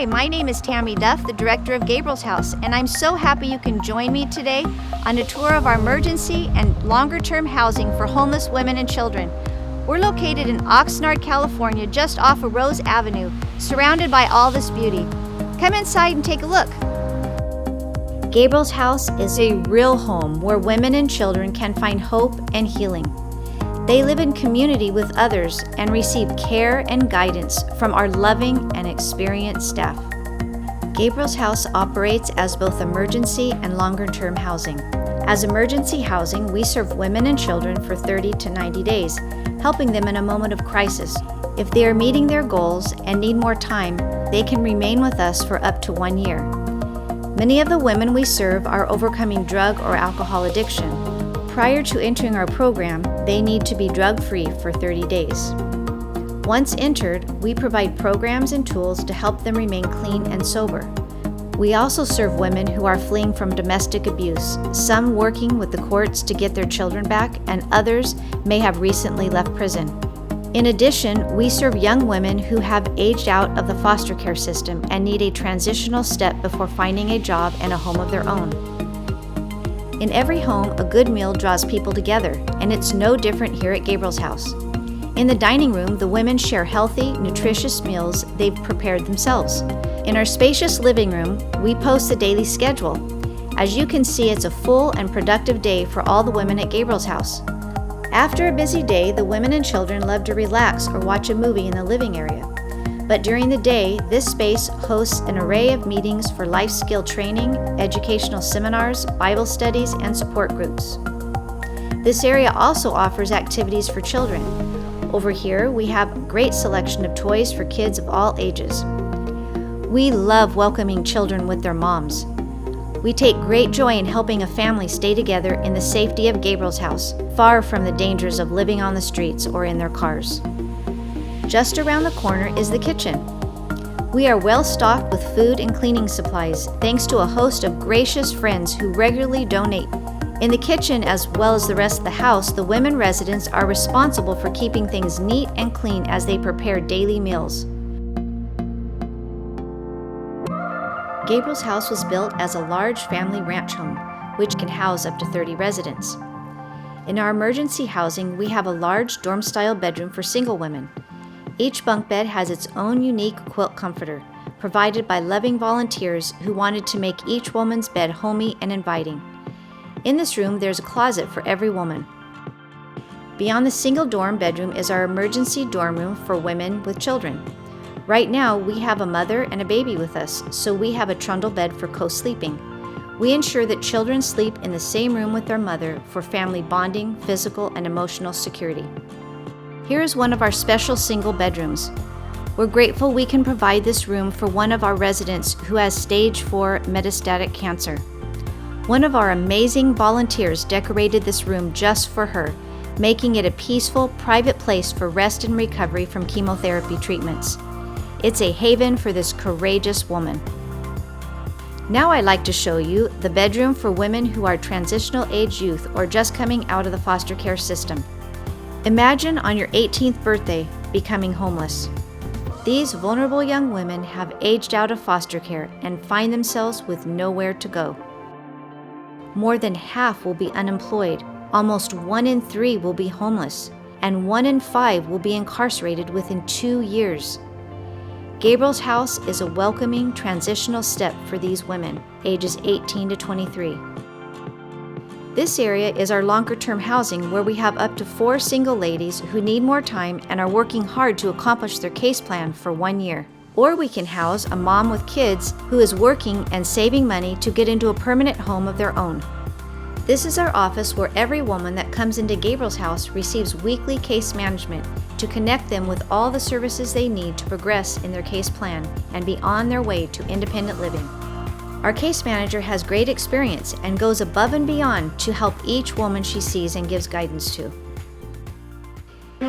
Hi, my name is Tammy Duff, the director of Gabriel's House, and I'm so happy you can join me today on a tour of our emergency and longer-term housing for homeless women and children. We're located in Oxnard, California, just off of Rose Avenue, surrounded by all this beauty. Come inside and take a look. Gabriel's House is a real home where women and children can find hope and healing. They live in community with others and receive care and guidance from our loving and experienced staff. Gabriel's House operates as both emergency and longer-term housing. As emergency housing, we serve women and children for 30 to 90 days, helping them in a moment of crisis. If they are meeting their goals and need more time, they can remain with us for up to 1 year. Many of the women we serve are overcoming drug or alcohol addiction. Prior to entering our program, they need to be drug-free for 30 days. Once entered, we provide programs and tools to help them remain clean and sober. We also serve women who are fleeing from domestic abuse, some working with the courts to get their children back, and others may have recently left prison. In addition, we serve young women who have aged out of the foster care system and need a transitional step before finding a job and a home of their own. In every home, a good meal draws people together, and it's no different here at Gabriel's House. In the dining room, the women share healthy, nutritious meals they've prepared themselves. In our spacious living room, we post the daily schedule. As you can see, it's a full and productive day for all the women at Gabriel's House. After a busy day, the women and children love to relax or watch a movie in the living area. But during the day, this space hosts an array of meetings for life skill training, educational seminars, Bible studies, and support groups. This area also offers activities for children. Over here, we have a great selection of toys for kids of all ages. We love welcoming children with their moms. We take great joy in helping a family stay together in the safety of Gabriel's House, far from the dangers of living on the streets or in their cars. Just around the corner is the kitchen. We are well stocked with food and cleaning supplies, thanks to a host of gracious friends who regularly donate. In the kitchen, as well as the rest of the house, the women residents are responsible for keeping things neat and clean as they prepare daily meals. Gabriel's House was built as a large family ranch home, which can house up to 30 residents. In our emergency housing, we have a large dorm-style bedroom for single women. Each bunk bed has its own unique quilt comforter, provided by loving volunteers who wanted to make each woman's bed homey and inviting. In this room, there's a closet for every woman. Beyond the single dorm bedroom is our emergency dorm room for women with children. Right now, we have a mother and a baby with us, so we have a trundle bed for co-sleeping. We ensure that children sleep in the same room with their mother for family bonding, physical, and emotional security. Here is one of our special single bedrooms. We're grateful we can provide this room for one of our residents who has stage 4 metastatic cancer. One of our amazing volunteers decorated this room just for her, making it a peaceful, private place for rest and recovery from chemotherapy treatments. It's a haven for this courageous woman. Now I'd like to show you the bedroom for women who are transitional age youth or just coming out of the foster care system. Imagine on your 18th birthday becoming homeless. These vulnerable young women have aged out of foster care and find themselves with nowhere to go. More than half will be unemployed, almost 1 in 3 will be homeless, and 1 in 5 will be incarcerated within 2 years. Gabriel's House is a welcoming transitional step for these women, ages 18 to 23. This area is our longer-term housing where we have up to 4 single ladies who need more time and are working hard to accomplish their case plan for 1 year. Or we can house a mom with kids who is working and saving money to get into a permanent home of their own. This is our office where every woman that comes into Gabriel's House receives weekly case management to connect them with all the services they need to progress in their case plan and be on their way to independent living. Our case manager has great experience and goes above and beyond to help each woman she sees and gives guidance to.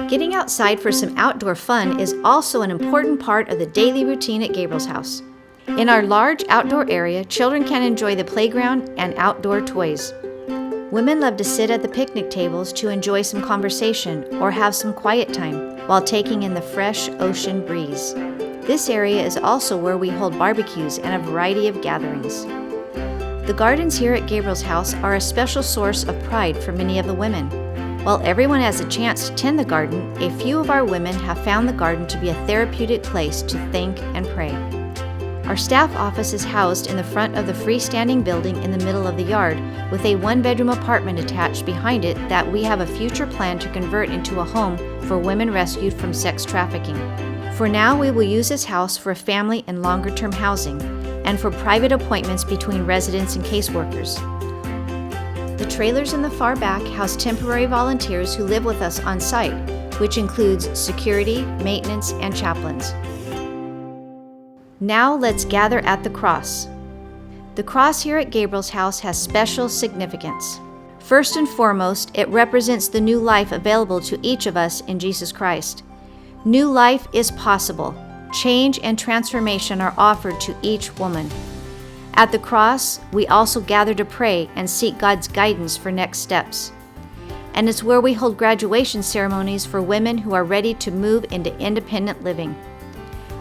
Getting outside for some outdoor fun is also an important part of the daily routine at Gabriel's House. In our large outdoor area, children can enjoy the playground and outdoor toys. Women love to sit at the picnic tables to enjoy some conversation or have some quiet time while taking in the fresh ocean breeze. This area is also where we hold barbecues and a variety of gatherings. The gardens here at Gabriel's house are a special source of pride for many of the women. While everyone has a chance to tend the garden, a few of our women have found the garden to be a therapeutic place to think and pray. Our staff office is housed in the front of the freestanding building in the middle of the yard, with a one-bedroom apartment attached behind it that we have a future plan to convert into a home for women rescued from sex trafficking. For now, we will use this house for family and longer-term housing, and for private appointments between residents and caseworkers. The trailers in the far back house temporary volunteers who live with us on site, which includes security, maintenance, and chaplains. Now let's gather at the cross. The cross here at Gabriel's house has special significance. First and foremost, it represents the new life available to each of us in Jesus Christ. New life is possible. Change and transformation are offered to each woman. At the cross, we also gather to pray and seek God's guidance for next steps. And it's where we hold graduation ceremonies for women who are ready to move into independent living.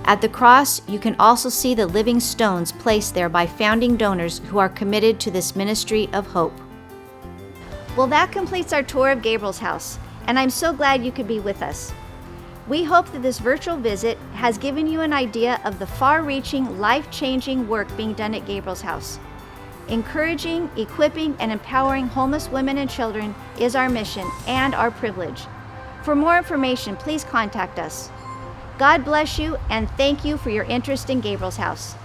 At the cross, you can also see the living stones placed there by founding donors who are committed to this ministry of hope. Well, that completes our tour of Gabriel's house, and I'm so glad you could be with us. We hope that this virtual visit has given you an idea of the far-reaching, life-changing work being done at Gabriel's house. Encouraging, equipping, and empowering homeless women and children is our mission and our privilege. For more information, please contact us. God bless you, and thank you for your interest in Gabriel's house.